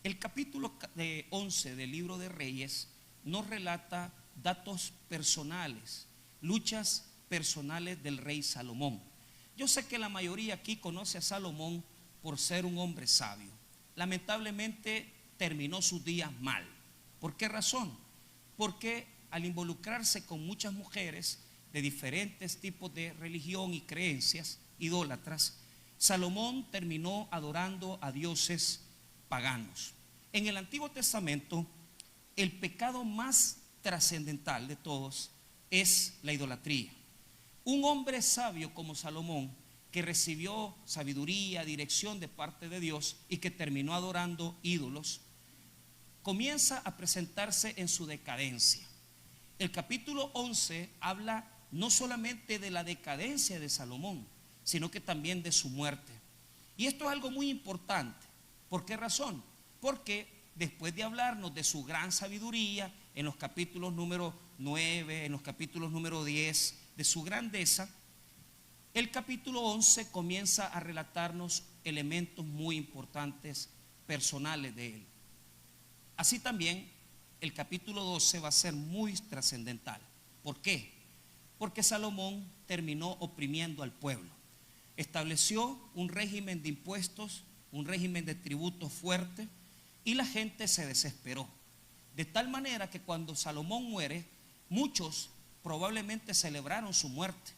El capítulo 11 del libro de Reyes nos relata datos personales, luchas personales del rey Salomón. Yo sé que la mayoría aquí conoce a Salomón por ser un hombre sabio. Lamentablemente terminó sus días mal. ¿Por qué razón? Porque al involucrarse con muchas mujeres de diferentes tipos de religión y creencias idólatras, Salomón terminó adorando a dioses paganos. En el Antiguo Testamento, el pecado más trascendental de todos es la idolatría. Un hombre sabio como Salomón, que recibió sabiduría, dirección de parte de Dios y que terminó adorando ídolos, comienza a presentarse en su decadencia. El capítulo 11 habla no solamente de la decadencia de Salomón, sino que también de su muerte. Y esto es algo muy importante. ¿Por qué razón? Porque después de hablarnos de su gran sabiduría, en los capítulos número 9, en los capítulos número 10, de su grandeza, el capítulo 11 comienza a relatarnos elementos muy importantes personales de él. Así también el capítulo 12 va a ser muy trascendental. ¿Por qué? Porque Salomón terminó oprimiendo al pueblo. Estableció un régimen de impuestos, un régimen de tributos fuerte, y la gente se desesperó. De tal manera que cuando Salomón muere, muchos probablemente celebraron su muerte,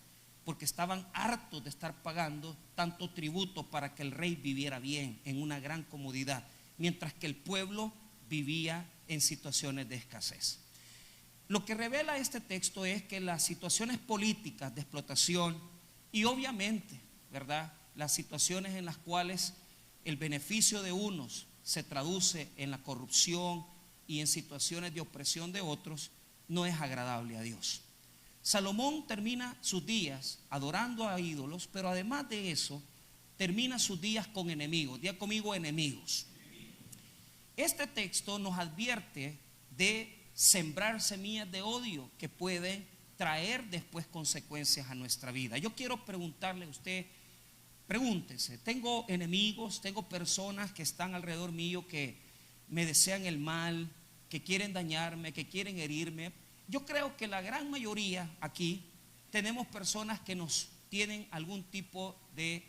porque estaban hartos de estar pagando tanto tributo para que el rey viviera bien, en una gran comodidad, mientras que el pueblo vivía en situaciones de escasez. Lo que revela este texto es que las situaciones políticas de explotación y obviamente, ¿verdad?, las situaciones en las cuales el beneficio de unos se traduce en la corrupción y en situaciones de opresión de otros, no es agradable a Dios. Salomón termina sus días adorando a ídolos, pero además de eso, termina sus días con enemigos. Diga conmigo, enemigos. Este texto nos advierte de sembrar semillas de odio que pueden traer después consecuencias a nuestra vida. Yo quiero preguntarle a usted, pregúntese, tengo enemigos, tengo personas que están alrededor mío que me desean el mal, que quieren dañarme, que quieren herirme. Yo creo que la gran mayoría aquí tenemos personas que nos tienen algún tipo de,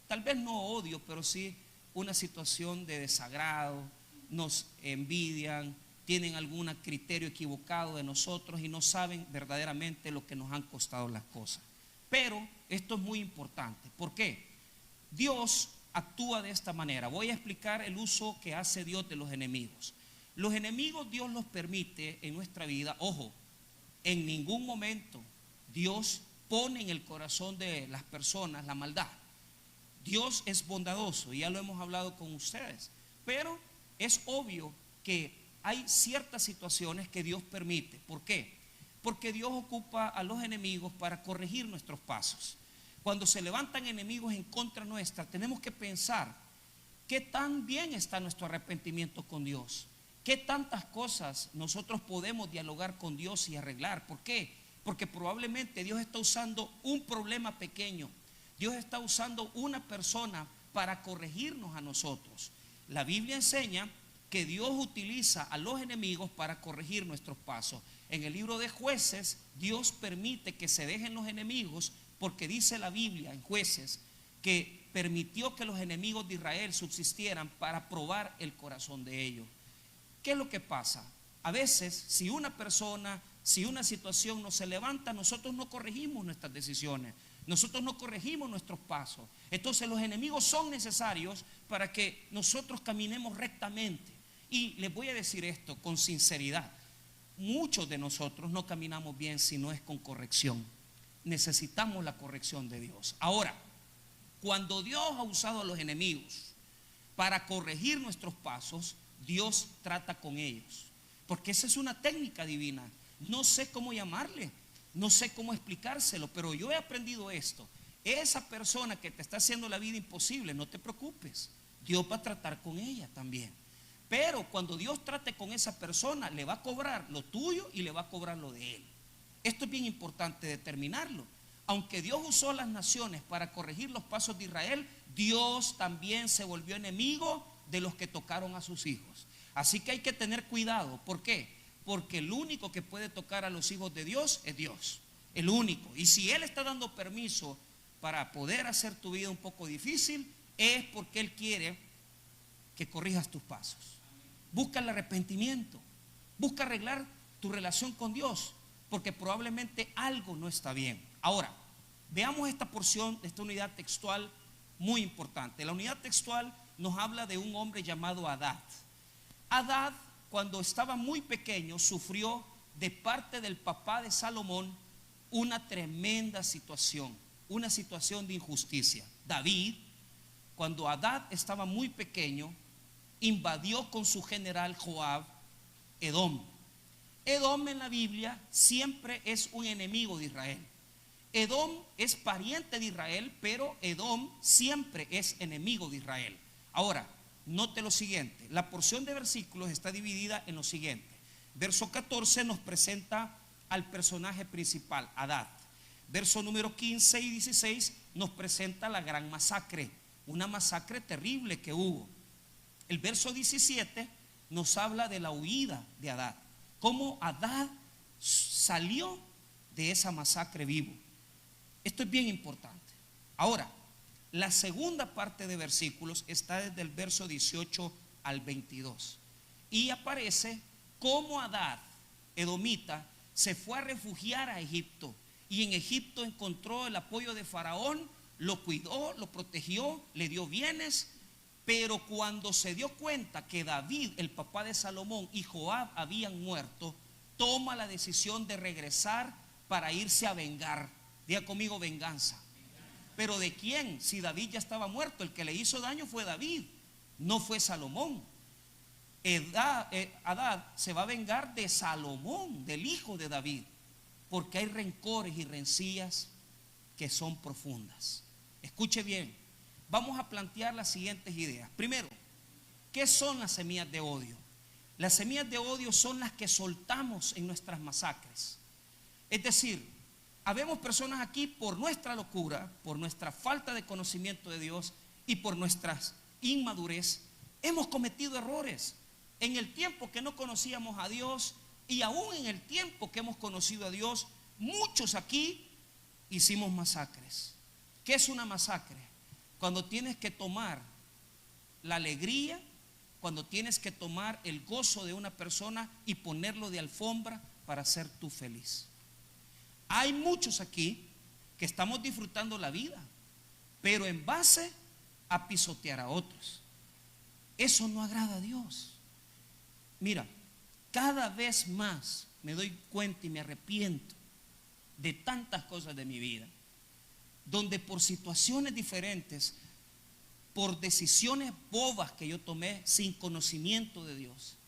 tal vez no odio, pero sí una situación de desagrado, nos envidian, tienen algún criterio equivocado de nosotros y no saben verdaderamente lo que nos han costado las cosas. Pero esto es muy importante. ¿Por qué? Dios actúa de esta manera. Voy a explicar el uso que hace Dios de los enemigos. Los enemigos Dios los permite en nuestra vida. Ojo, en ningún momento Dios pone en el corazón de las personas la maldad. Dios es bondadoso, ya lo hemos hablado con ustedes, pero es obvio que hay ciertas situaciones que Dios permite. ¿Por qué? Porque Dios ocupa a los enemigos para corregir nuestros pasos. Cuando se levantan enemigos en contra nuestra, tenemos que pensar qué tan bien está nuestro arrepentimiento con Dios, qué tantas cosas nosotros podemos dialogar con Dios y arreglar. ¿Por qué? Porque probablemente Dios está usando un problema pequeño, Dios está usando una persona para corregirnos a nosotros. La Biblia enseña que Dios utiliza a los enemigos para corregir nuestros pasos. En el libro de Jueces, Dios permite que se dejen los enemigos, porque dice la Biblia en Jueces que permitió que los enemigos de Israel subsistieran para probar el corazón de ellos. ¿Qué es lo que pasa? A veces, si una persona, si una situación no se levanta, nosotros no corregimos nuestras decisiones, nosotros no corregimos nuestros pasos. Entonces los enemigos son necesarios para que nosotros caminemos rectamente. Y les voy a decir esto con sinceridad: muchos de nosotros no caminamos bien si no es con corrección. Necesitamos la corrección de Dios. Ahora, cuando Dios ha usado a los enemigos para corregir nuestros pasos, Dios trata con ellos, porque esa es una técnica divina. No sé cómo llamarle, no sé cómo explicárselo, pero yo he aprendido esto: esa persona que te está haciendo la vida imposible, no te preocupes, Dios va a tratar con ella también. Pero cuando Dios trate con esa persona, le va a cobrar lo tuyo y le va a cobrar lo de él. Esto es bien importante determinarlo. Aunque Dios usó las naciones para corregir los pasos de Israel, Dios también se volvió enemigo de los que tocaron a sus hijos. Así que hay que tener cuidado. ¿Por qué? Porque el único que puede tocar a los hijos de Dios es Dios. El único. Y si Él está dando permiso para poder hacer tu vida un poco difícil, es porque Él quiere que corrijas tus pasos. Busca el arrepentimiento. Busca arreglar tu relación con Dios, porque probablemente algo no está bien. Ahora, veamos esta porción, esta unidad textual muy importante. La unidad textual nos habla de un hombre llamado Hadad. Hadad, cuando estaba muy pequeño, sufrió de parte del papá de Salomón una tremenda situación, una situación de injusticia. David, cuando Hadad estaba muy pequeño, invadió con su general Joab Edom. Edom en la Biblia siempre es un enemigo de Israel. Edom es pariente de Israel, pero Edom siempre es enemigo de Israel. Ahora, note lo siguiente, la porción de versículos está dividida en lo siguiente. Verso 14 nos presenta al personaje principal, Hadad. Verso número 15 y 16 nos presenta la gran masacre, una masacre terrible que hubo. El verso 17 nos habla de la huida de Hadad, cómo Hadad salió de esa masacre vivo. Esto es bien importante. Ahora, la segunda parte de versículos está desde el verso 18 al 22 y aparece cómo Hadad, edomita, se fue a refugiar a Egipto y en Egipto encontró el apoyo de Faraón, lo cuidó, lo protegió, le dio bienes. Pero cuando se dio cuenta que David, el papá de Salomón, y Joab habían muerto, toma la decisión de regresar para irse a vengar. Diga conmigo, venganza. ¿Pero de quién? Si David ya estaba muerto, el que le hizo daño fue David, no fue Salomón. Hadad se va a vengar de Salomón, del hijo de David, porque hay rencores y rencillas que son profundas. Escuche bien. Vamos a plantear las siguientes ideas. Primero, ¿qué son las semillas de odio? Las semillas de odio son las que soltamos en nuestras masacres. Es decir, habemos personas aquí por nuestra locura, por nuestra falta de conocimiento de Dios y por nuestra inmadurez, hemos cometido errores. En el tiempo que no conocíamos a Dios y aún en el tiempo que hemos conocido a Dios, muchos aquí hicimos masacres. ¿Qué es una masacre? Cuando tienes que tomar la alegría, cuando tienes que tomar el gozo de una persona y ponerlo de alfombra para ser tú feliz. Hay muchos aquí que estamos disfrutando la vida, pero en base a pisotear a otros. Eso no agrada a Dios. Mira, cada vez más me doy cuenta y me arrepiento de tantas cosas de mi vida, donde por situaciones diferentes, por decisiones bobas que yo tomé sin conocimiento de Dios,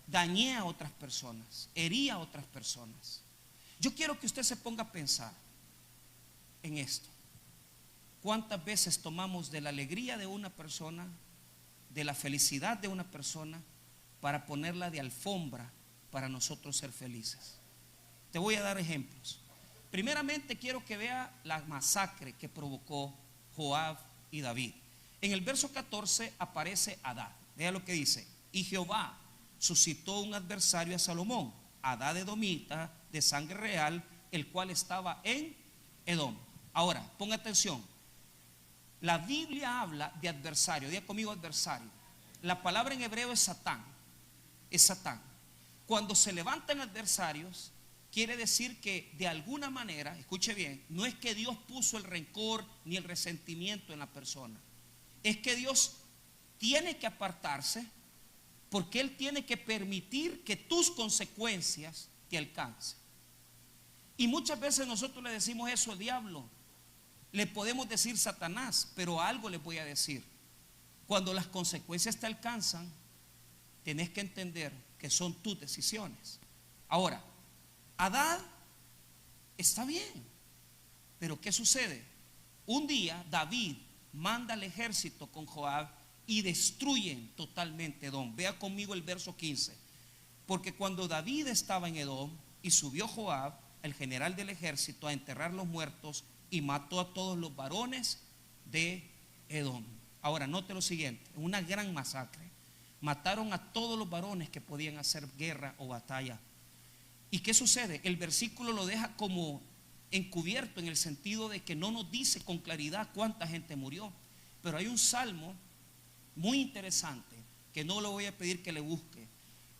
dañé a otras personas, herí a otras personas. Yo quiero que usted se ponga a pensar en esto. ¿Cuántas veces tomamos de la alegría de una persona, de la felicidad de una persona, para ponerla de alfombra para nosotros ser felices? Te voy a dar ejemplos. Primeramente quiero que vea la masacre que provocó Joab y David. En el verso 14 aparece Hadad. Vea lo que dice: y Jehová suscitó un adversario a Salomón, Hadad edomita, de sangre real, el cual estaba en Edom. Ahora, ponga atención. La Biblia habla de adversario. Diga conmigo, adversario. La palabra en hebreo es Satán. Es Satán. Cuando se levantan adversarios, quiere decir que de alguna manera, escuche bien, no es que Dios puso el rencor ni el resentimiento en la persona. Es que Dios tiene que apartarse porque Él tiene que permitir que tus consecuencias te alcancen. Y muchas veces nosotros le decimos eso al diablo. Le podemos decir Satanás, pero algo le voy a decir. Cuando las consecuencias te alcanzan, tenés que entender que son tus decisiones. Ahora, Hadad está bien, pero ¿qué sucede? Un día David manda al ejército con Joab y destruyen totalmente Edom. Vea conmigo el verso 15. Porque cuando David estaba en Edom y subió Joab, el general del ejército, a enterrar los muertos y mató a todos los varones de Edom. Ahora, note lo siguiente, una gran masacre. Mataron a todos los varones que podían hacer guerra o batalla. ¿Y qué sucede? El versículo lo deja como encubierto en el sentido de que no nos dice con claridad cuánta gente murió. Pero hay un salmo muy interesante que no le voy a pedir que le busque.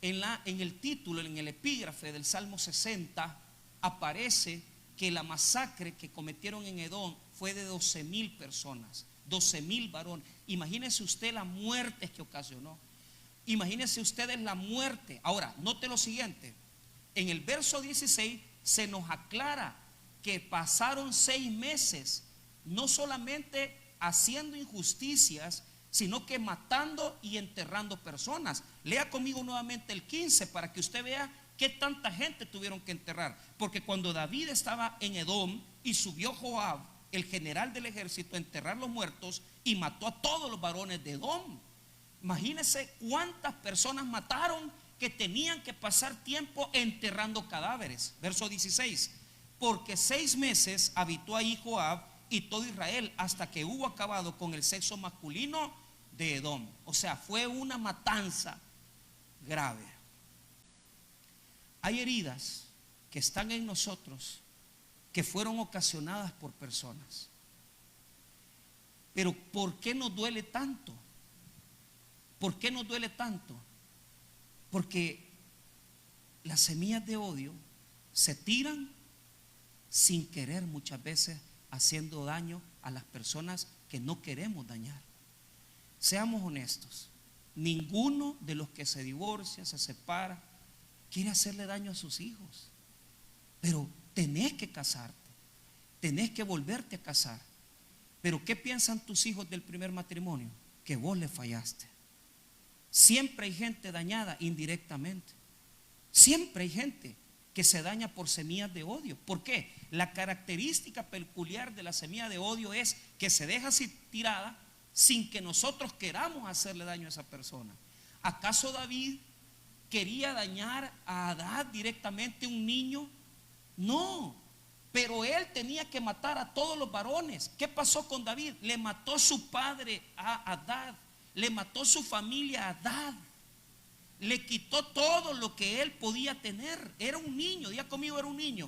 En el título, en el epígrafe del Salmo 60, aparece que la masacre que cometieron en Edom fue de 12,000 personas, 12,000 varones. Imagínese usted la muerte que ocasionó. Imagínense ustedes la muerte. Ahora, note lo siguiente. En el verso 16 se nos aclara que pasaron 6 meses, no solamente haciendo injusticias, sino que matando y enterrando personas. Lea conmigo nuevamente el 15 para que usted vea qué tanta gente tuvieron que enterrar. Porque cuando David estaba en Edom y subió Joab, el general del ejército, a enterrar los muertos y mató a todos los varones de Edom. Imagínense cuántas personas mataron que tenían que pasar tiempo enterrando cadáveres. Verso 16: porque 6 meses habitó ahí Joab y todo Israel hasta que hubo acabado con el sexo masculino de Edom. O sea, fue una matanza grave. Hay heridas que están en nosotros que fueron ocasionadas por personas. Pero ¿por qué nos duele tanto? ¿Por qué nos duele tanto? Porque las semillas de odio se tiran sin querer, muchas veces haciendo daño a las personas que no queremos dañar. Seamos honestos, ninguno de los que se divorcia, se separa, quiere hacerle daño a sus hijos. Pero tenés que casarte, tenés que volverte a casar. Pero ¿qué piensan tus hijos del primer matrimonio? Que vos le fallaste. Siempre hay gente dañada indirectamente. Siempre hay gente que se daña por semillas de odio. ¿Por qué? La característica peculiar de la semilla de odio es que se deja así tirada sin que nosotros queramos hacerle daño a esa persona. ¿Acaso David quería dañar a Adad directamente, un niño? No, pero él tenía que matar a todos los varones. ¿Qué pasó con David? Le mató su padre a Adad, le mató su familia a Adad, le quitó todo lo que él podía tener. Era un niño, diga conmigo, era un niño.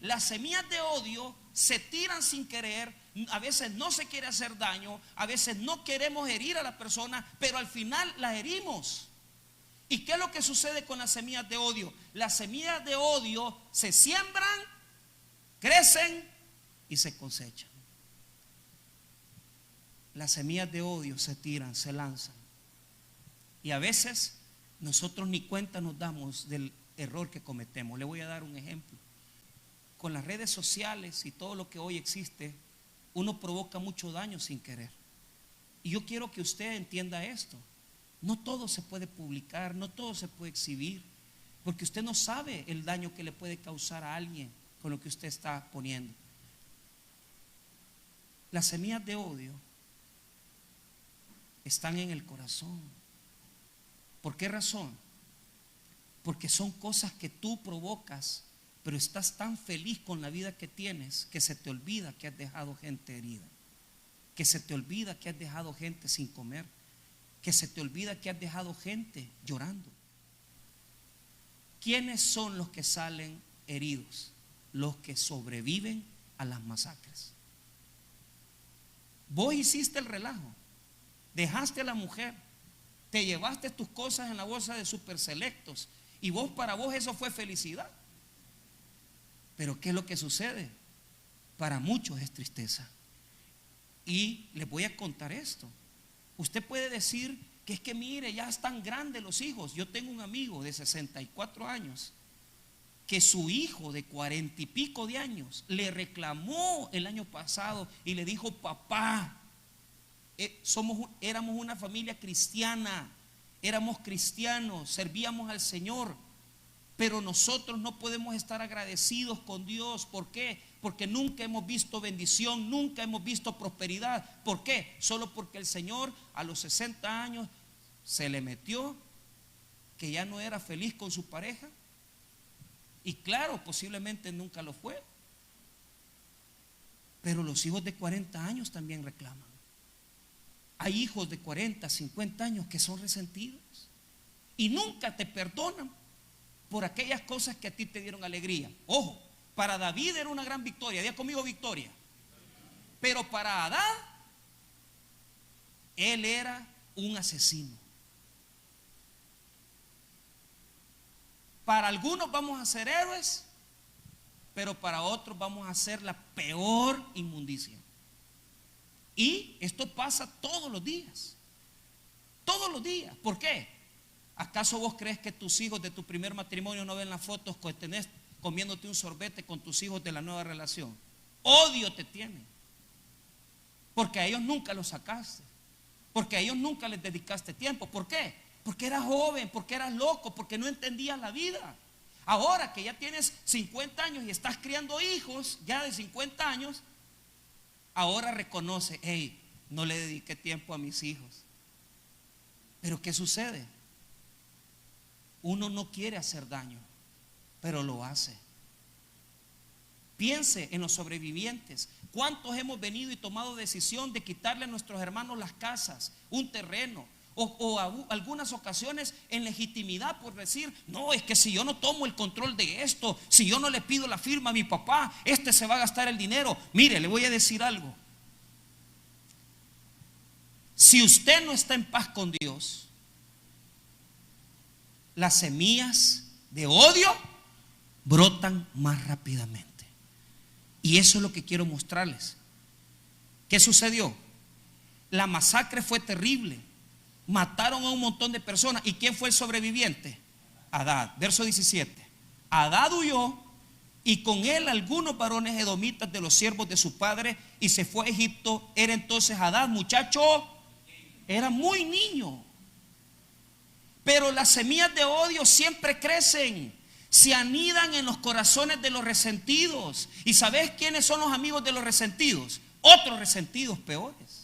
Las semillas de odio se tiran sin querer. A veces no se quiere hacer daño, a veces no queremos herir a la persona, pero al final la herimos. ¿Y qué es lo que sucede con las semillas de odio? Las semillas de odio se siembran, crecen y se cosechan. Las semillas de odio se tiran, se lanzan. Y a veces nosotros ni cuenta nos damos del error que cometemos. Le voy a dar un ejemplo. Con las redes sociales y todo lo que hoy existe, uno provoca mucho daño sin querer. Y yo quiero que usted entienda esto. No todo se puede publicar, no todo se puede exhibir, porque usted no sabe el daño que le puede causar a alguien con lo que usted está poniendo. Las semillas de odio están en el corazón. ¿Por qué razón? Porque son cosas que tú provocas, pero estás tan feliz con la vida que tienes que se te olvida que has dejado gente herida, que se te olvida que has dejado gente sin comer, que se te olvida que has dejado gente llorando. ¿Quiénes son los que salen heridos? Los que sobreviven a las masacres. Vos hiciste el relajo, dejaste a la mujer, te llevaste tus cosas en la bolsa de Super Selectos y para vos eso fue felicidad. Pero ¿qué es lo que sucede? Para muchos es tristeza. Y les voy a contar esto. Usted puede decir que es que mire, ya están grandes los hijos. Yo tengo un amigo de 64 años que su hijo de 40 y pico de años le reclamó el año pasado y le dijo: papá, éramos una familia cristiana, éramos cristianos, servíamos al Señor, pero nosotros no podemos estar agradecidos con Dios. ¿Por qué? Porque nunca hemos visto bendición, nunca hemos visto prosperidad. ¿Por qué? Solo porque el Señor a los 60 años se le metió que ya no era feliz con su pareja. Y claro, posiblemente nunca lo fue. Pero los hijos de 40 años también reclaman. Hay hijos de 40, 50 años que son resentidos y nunca te perdonan por aquellas cosas que a ti te dieron alegría. Ojo, para David era una gran victoria. Diga conmigo victoria. Pero para Adán, él era un asesino. Para algunos vamos a ser héroes, pero para otros vamos a ser la peor inmundicia. Y esto pasa todos los días. Todos los días. ¿Por qué? ¿Acaso vos crees que tus hijos de tu primer matrimonio no ven las fotos que tenés comiéndote un sorbete con tus hijos de la nueva relación? Odio te tienen. Porque a ellos nunca los sacaste. Porque a ellos nunca les dedicaste tiempo. ¿Por qué? Porque eras joven, porque eras loco, porque no entendías la vida. Ahora que ya tienes 50 años y estás criando hijos ya de 50 años, ahora reconoce, hey, no le dediqué tiempo a mis hijos. Pero ¿qué sucede? Uno no quiere hacer daño, pero lo hace. Piense en los sobrevivientes. ¿Cuántos hemos venido y tomado decisión de quitarle a nuestros hermanos las casas, un terreno? O algunas ocasiones en legitimidad por decir, no, es que si yo no tomo el control de esto, si yo no le pido la firma a mi papá, se va a gastar el dinero. Mire, le voy a decir algo. Si usted no está en paz con Dios, las semillas de odio brotan más rápidamente. Y eso es lo que quiero mostrarles. ¿Qué sucedió? La masacre fue terrible. Mataron a un montón de personas. ¿Y quién fue el sobreviviente? Adad. Verso 17. Adad huyó y con él algunos varones edomitas de los siervos de su padre y se fue a Egipto. Era entonces Adad, muchacho, era muy niño. Pero las semillas de odio siempre crecen, se anidan en los corazones de los resentidos. ¿Y sabes quiénes son los amigos de los resentidos? Otros resentidos peores.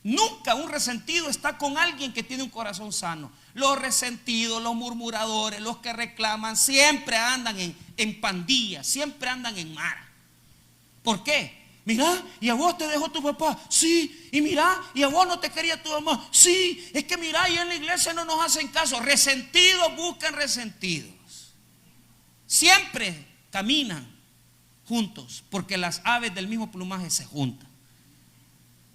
Nunca un resentido está con alguien que tiene un corazón sano. Los resentidos, los murmuradores, los que reclaman, siempre andan en pandillas, siempre andan en mara. ¿Por qué? Mira, y a vos te dejó tu papá, sí. Y mira, y a vos no te quería tu mamá, sí. Es que mira, y en la iglesia no nos hacen caso. Resentidos buscan resentidos. Siempre caminan juntos, porque las aves del mismo plumaje se juntan.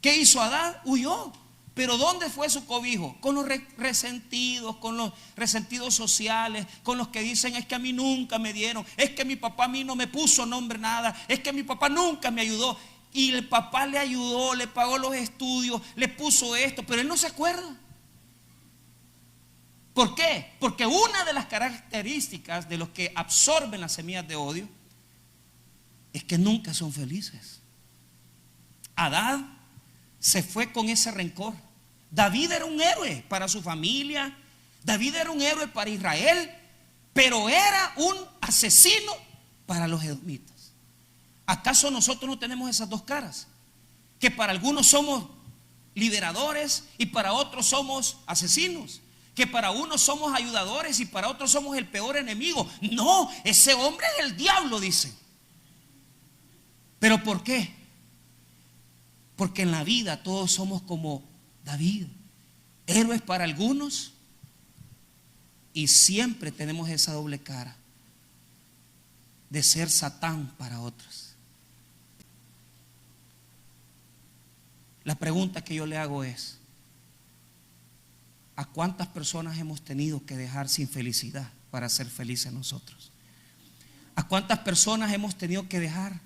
¿Qué hizo Adán? Huyó. Pero ¿dónde fue su cobijo? Con los resentidos, con los resentidos sociales, con los que dicen, es que a mí nunca me dieron, es que mi papá a mí no me puso nombre nada, es que mi papá nunca me ayudó. Y el papá le ayudó, le pagó los estudios, le puso esto, pero él no se acuerda. ¿Por qué? Porque una de las características de los que absorben las semillas de odio es que nunca son felices. Adán se fue con ese rencor. David era un héroe para su familia, David era un héroe para Israel, pero era un asesino para los edomitas. ¿Acaso nosotros no tenemos esas dos caras? Que para algunos somos liberadores y para otros somos asesinos. Que para unos somos ayudadores y para otros somos el peor enemigo. No, ese hombre es el diablo, dice. ¿Pero por qué? Porque en la vida todos somos como David, héroes para algunos y siempre tenemos esa doble cara de ser Satán para otros. La pregunta que yo le hago es, ¿a cuántas personas hemos tenido que dejar sin felicidad para ser felices nosotros? ¿A cuántas personas hemos tenido que dejar?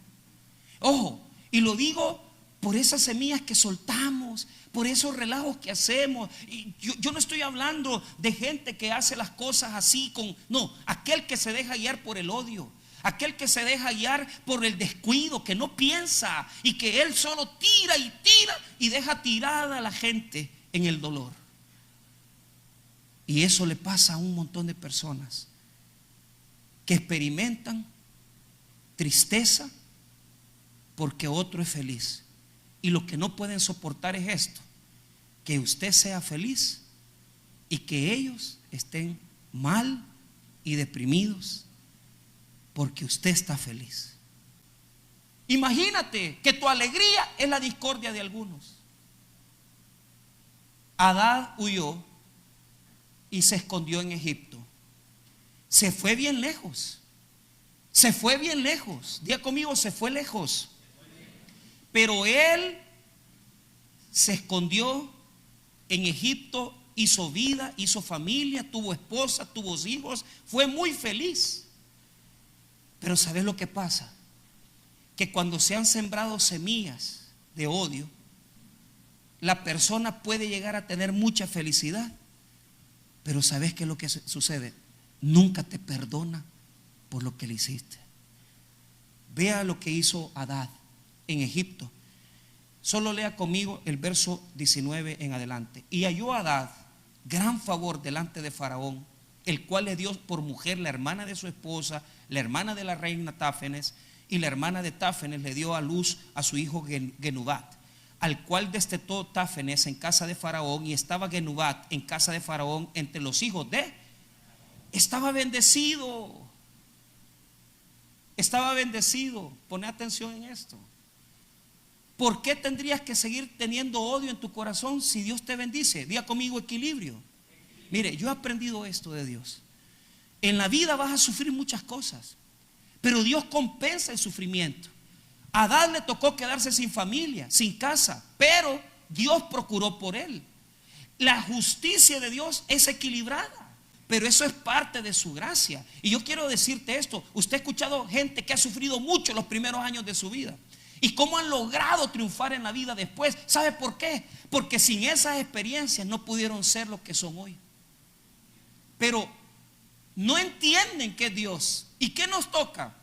Ojo, y lo digo por esas semillas que soltamos, por esos relajos que hacemos. Y yo no estoy hablando de gente que hace las cosas así no, aquel que se deja guiar por el odio, aquel que se deja guiar por el descuido, que no piensa y que él solo tira y deja tirada a la gente en el dolor. Y eso le pasa a un montón de personas que experimentan tristeza porque otro es feliz. Y lo que no pueden soportar es esto, que usted sea feliz y que ellos estén mal y deprimidos porque usted está feliz. Imagínate que tu alegría es la discordia de algunos. Adad huyó y se escondió en Egipto. Se fue bien lejos. Se fue bien lejos. Diga conmigo, se fue lejos. Pero él se escondió en Egipto, hizo vida, hizo familia, tuvo esposa, tuvo hijos, fue muy feliz. Pero ¿sabes lo que pasa? Que cuando se han sembrado semillas de odio, la persona puede llegar a tener mucha felicidad, pero ¿sabes qué es lo que sucede? Nunca te perdona por lo que le hiciste. Vea lo que hizo Adad en Egipto. Solo lea conmigo el verso 19 en adelante. Y halló Adad gran favor delante de Faraón, el cual le dio por mujer la hermana de su esposa, la hermana de la reina Táfenes, y la hermana de Táfenes le dio a luz a su hijo Genubat, al cual destetó Táfenes en casa de Faraón, y estaba Genubat en casa de Faraón entre los hijos de... Estaba bendecido. Estaba bendecido. Pone atención en esto. ¿Por qué tendrías que seguir teniendo odio en tu corazón si Dios te bendice? Diga conmigo, equilibrio. Mire, yo he aprendido esto de Dios. En la vida vas a sufrir muchas cosas, pero Dios compensa el sufrimiento. A Adán le tocó quedarse sin familia, sin casa, pero Dios procuró por él. La justicia de Dios es equilibrada, pero eso es parte de su gracia. Y yo quiero decirte esto: usted ha escuchado gente que ha sufrido mucho los primeros años de su vida y cómo han logrado triunfar en la vida después. ¿Sabe por qué? Porque sin esas experiencias no pudieron ser lo que son hoy. Pero no entienden que es Dios. ¿Y qué nos toca?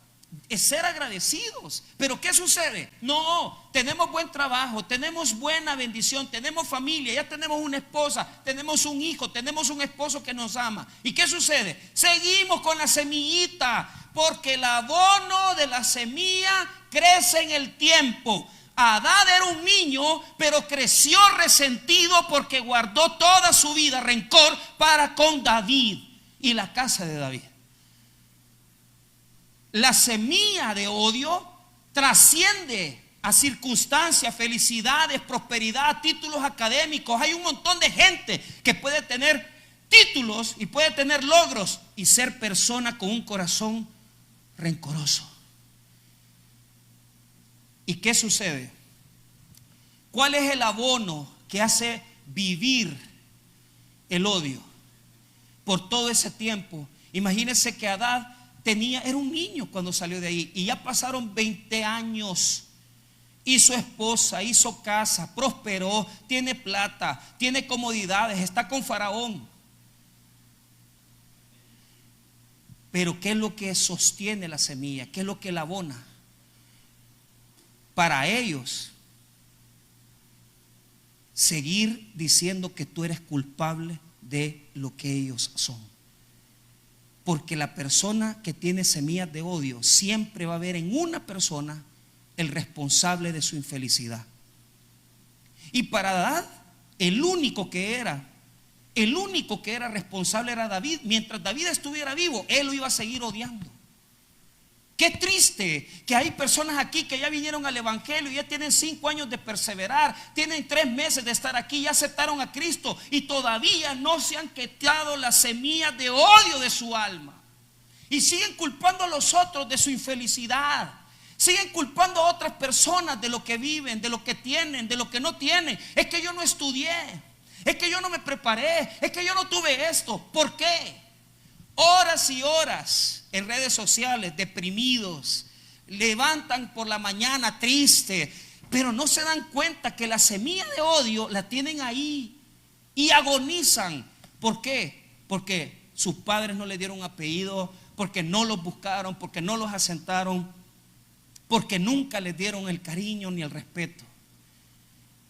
Es ser agradecidos. Pero ¿qué sucede? No, tenemos buen trabajo, tenemos buena bendición, tenemos familia, ya tenemos una esposa, tenemos un hijo, tenemos un esposo que nos ama. ¿Y qué sucede? Seguimos con la semillita, porque el abono de la semilla crece en el tiempo. Adad era un niño, pero creció resentido porque guardó toda su vida rencor para con David y la casa de David. La semilla de odio trasciende a circunstancias, felicidades, prosperidad, títulos académicos. Hay un montón de gente que puede tener títulos y puede tener logros y ser persona con un corazón rencoroso. ¿Y qué sucede? ¿Cuál es el abono que hace vivir el odio por todo ese tiempo? Imagínense que Adad era un niño cuando salió de ahí, y ya pasaron 20 años. Hizo esposa, hizo casa, prosperó, tiene plata, tiene comodidades, está con Faraón. Pero ¿qué es lo que sostiene la semilla? ¿Qué es lo que la abona? Para ellos, seguir diciendo que tú eres culpable de lo que ellos son. Porque la persona que tiene semillas de odio siempre va a ver en una persona el responsable de su infelicidad. Y para Adad, el único que era responsable era David. Mientras David estuviera vivo, él lo iba a seguir odiando. Qué triste que hay personas aquí que ya vinieron al evangelio, ya tienen 5 años de perseverar, tienen 3 meses de estar aquí, ya aceptaron a Cristo y todavía no se han quitado las semillas de odio de su alma. Y siguen culpando a los otros de su infelicidad. Siguen culpando a otras personas de lo que viven, de lo que tienen, de lo que no tienen. Es que yo no estudié, es que yo no me preparé, es que yo no tuve esto. ¿Por qué? Horas y horas en redes sociales, deprimidos, levantan por la mañana triste, pero no se dan cuenta que la semilla de odio la tienen ahí y agonizan. ¿Por qué? Porque sus padres no le dieron apellido, porque no los buscaron, porque no los asentaron, porque nunca les dieron el cariño ni el respeto.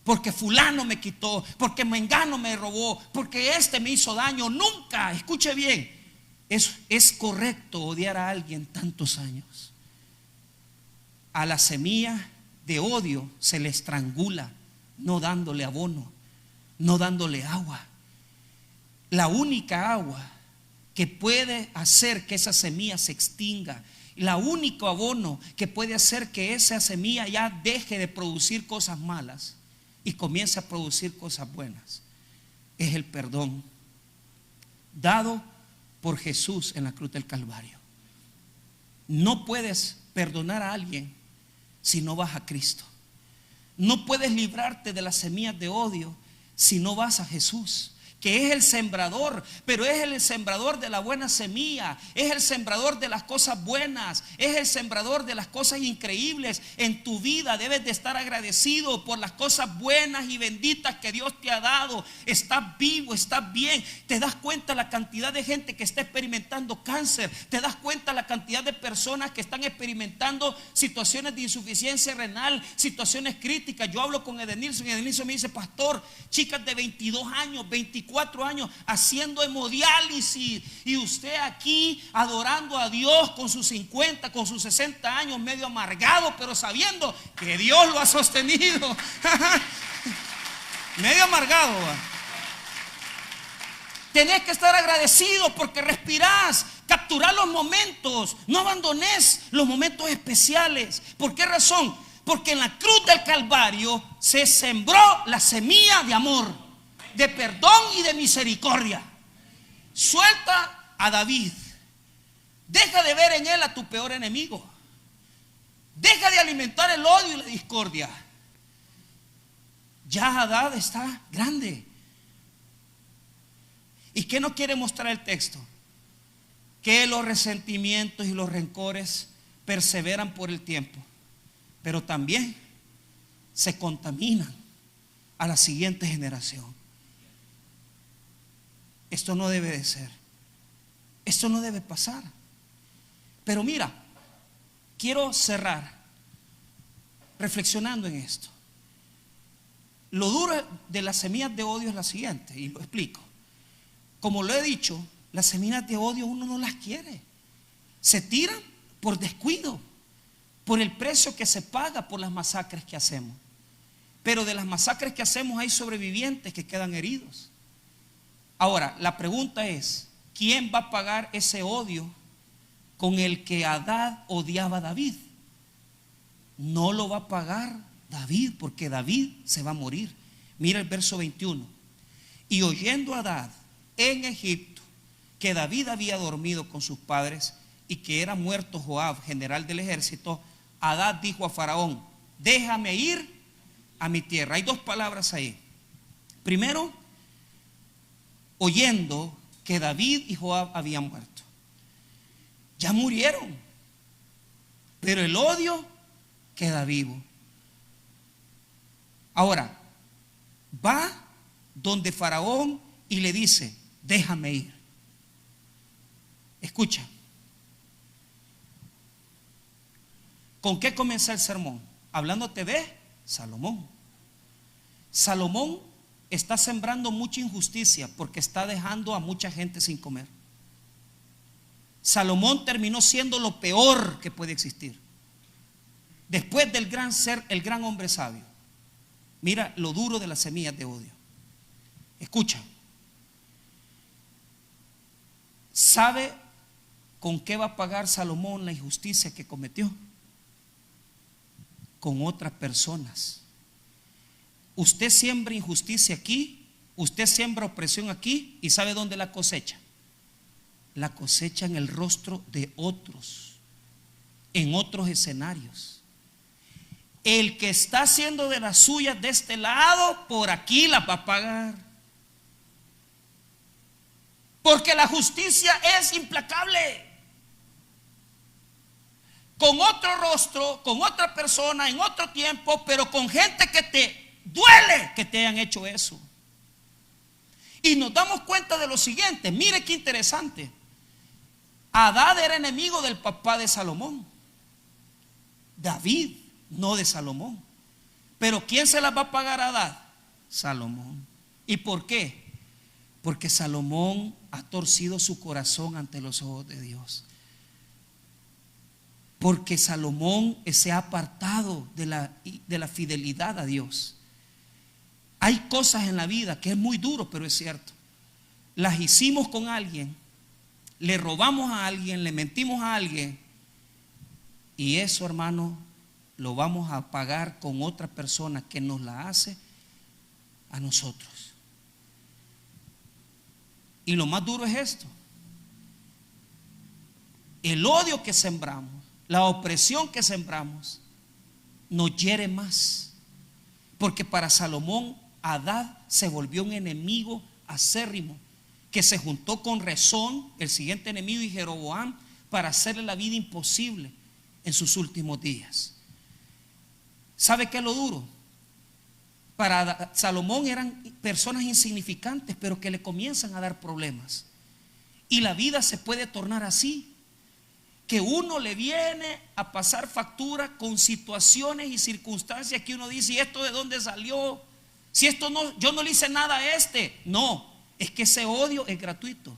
Porque fulano me quitó, porque mengano me robó, porque este me hizo daño. Nunca, escuche bien, es correcto odiar a alguien tantos años. A la semilla de odio se le estrangula, no dándole abono, no dándole agua. La única agua que puede hacer que esa semilla se extinga, la único abono que puede hacer que esa semilla ya deje de producir cosas malas y comience a producir cosas buenas, es el perdón dado por Jesús en la cruz del Calvario. No puedes perdonar a alguien si no vas a Cristo. No puedes librarte de las semillas de odio si no vas a Jesús, que es el sembrador, pero es el sembrador de la buena semilla, es el sembrador de las cosas buenas, es el sembrador de las cosas increíbles. En tu vida debes de estar agradecido por las cosas buenas y benditas que Dios te ha dado. Estás vivo, estás bien. Te das cuenta la cantidad de gente que está experimentando cáncer, te das cuenta la cantidad de personas que están experimentando situaciones de insuficiencia renal, situaciones críticas. Yo hablo con Edenilson y Edenilson me dice: pastor, chicas de 22 años, 24 años haciendo hemodiálisis, y usted aquí adorando a Dios con sus 50, con sus 60 años, medio amargado, pero sabiendo que Dios lo ha sostenido. Medio amargado. Tenés que estar agradecido porque respirás. Capturar los momentos, no abandones los momentos especiales. ¿Por qué razón? Porque en la cruz del Calvario se sembró la semilla de amor, de perdón y de misericordia. Suelta a David. Deja de ver en él a tu peor enemigo. Deja de alimentar el odio y la discordia. Ya Hadad está grande. ¿Y qué nos quiere mostrar el texto? Que los resentimientos y los rencores perseveran por el tiempo, pero también se contaminan a la siguiente generación. Esto no debe de ser. Esto no debe pasar. Pero mira, quiero cerrar reflexionando en esto. Lo duro de las semillas de odio es la siguiente, y lo explico. Como lo he dicho, las semillas de odio uno no las quiere. Se tiran por descuido, por el precio que se paga por las masacres que hacemos. Pero de las masacres que hacemos hay sobrevivientes que quedan heridos. Ahora, la pregunta es: ¿quién va a pagar ese odio con el que Hadad odiaba a David? No lo va a pagar David, porque David se va a morir. Mira el verso 21. Y oyendo Hadad en Egipto que David había dormido con sus padres y que era muerto Joab, general del ejército, Hadad dijo a Faraón: déjame ir a mi tierra. Hay dos palabras ahí. Primero, oyendo que David y Joab habían muerto. Ya murieron, pero el odio queda vivo. Ahora, va donde Faraón y le dice: déjame ir. Escucha. ¿Con qué comienza el sermón? Hablándote de Salomón. Salomón está sembrando mucha injusticia porque está dejando a mucha gente sin comer. Salomón terminó siendo lo peor que puede existir. Después del gran ser, el gran hombre sabio. Mira lo duro de las semillas de odio. Escucha. ¿Sabe con qué va a pagar Salomón la injusticia que cometió? Con otras personas. Usted siembra injusticia aquí, usted siembra opresión aquí, y ¿sabe dónde la cosecha? La cosecha en el rostro de otros, en otros escenarios. El que está haciendo de las suyas de este lado, por aquí la va a pagar. Porque la justicia es implacable. Con otro rostro, con otra persona, en otro tiempo, pero con gente que te duele que te hayan hecho eso. Y nos damos cuenta de lo siguiente. Mire qué interesante. Hadad era enemigo del papá de Salomón, David, no de Salomón. Pero ¿quién se las va a pagar a Hadad? Salomón. ¿Y por qué? Porque Salomón ha torcido su corazón ante los ojos de Dios. Porque Salomón se ha apartado de la fidelidad a Dios. Hay cosas en la vida que es muy duro, pero es cierto. Las hicimos con alguien, le robamos a alguien, le mentimos a alguien, y eso, hermano, lo vamos a pagar con otra persona que nos la hace a nosotros. Y lo más duro es esto: el odio que sembramos, la opresión que sembramos, nos hiere más. Porque para Salomón, Hadad se volvió un enemigo acérrimo, que se juntó con Rezón, el siguiente enemigo, y Jeroboam, para hacerle la vida imposible en sus últimos días. ¿Sabe qué es lo duro? Para Salomón eran personas insignificantes, pero que le comienzan a dar problemas. Y la vida se puede tornar así, que uno le viene a pasar factura con situaciones y circunstancias que uno dice: ¿y esto de dónde salió? Si esto no, yo no le hice nada a este. No, es que ese odio es gratuito.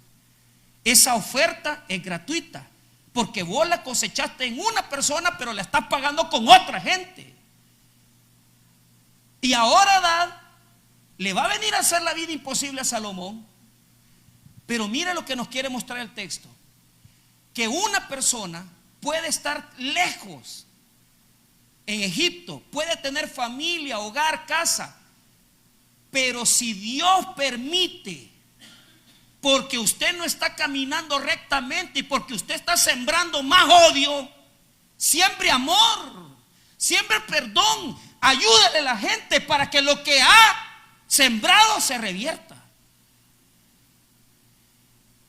Esa oferta es gratuita, porque vos la cosechaste en una persona, pero la estás pagando con otra gente. Y ahora Hadad le va a venir a hacer la vida imposible a Salomón. Pero mire lo que nos quiere mostrar el texto: que una persona puede estar lejos en Egipto, puede tener familia, hogar, casa, pero si Dios permite, porque usted no está caminando rectamente y porque usted está sembrando más odio, siembre amor, siembre perdón, ayúdale a la gente para que lo que ha sembrado se revierta.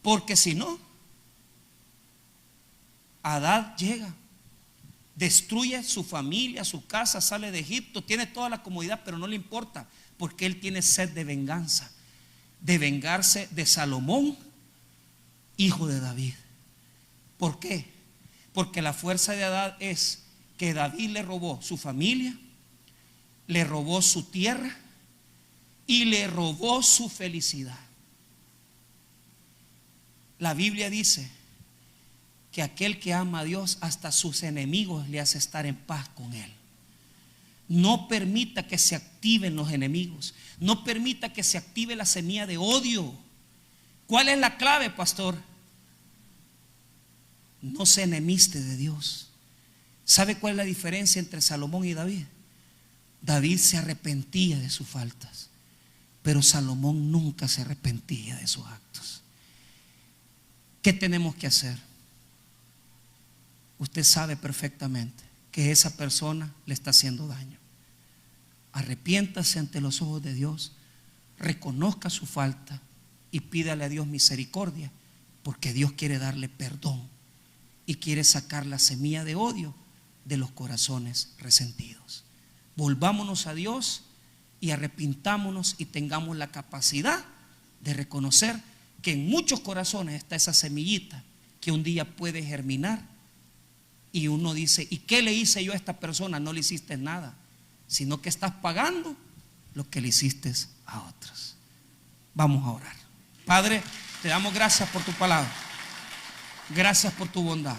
Porque si no, Hadad llega, destruye su familia, su casa, sale de Egipto, tiene toda la comodidad, pero no le importa, porque él tiene sed de venganza, de vengarse de Salomón, hijo de David. ¿Por qué? Porque la fuerza de Hadad es que David le robó su familia, le robó su tierra y le robó su felicidad. La Biblia dice que aquel que ama a Dios, hasta sus enemigos le hace estar en paz con él. No permita que se activen los enemigos. No permita que se active la semilla de odio. ¿Cuál es la clave, pastor? No se enemiste de Dios. ¿Sabe cuál es la diferencia entre Salomón y David? David se arrepentía de sus faltas, pero Salomón nunca se arrepentía de sus actos. ¿Qué tenemos que hacer? Usted sabe perfectamente que esa persona le está haciendo daño. Arrepiéntase ante los ojos de Dios, reconozca su falta y pídale a Dios misericordia, porque Dios quiere darle perdón y quiere sacar la semilla de odio de los corazones resentidos. Volvámonos a Dios y arrepintámonos y tengamos la capacidad de reconocer que en muchos corazones está esa semillita que un día puede germinar. Y uno dice: ¿y qué le hice yo a esta persona? No le hiciste nada, sino que estás pagando lo que le hiciste a otros. Vamos a orar. Padre, te damos gracias por tu palabra. Gracias por tu bondad.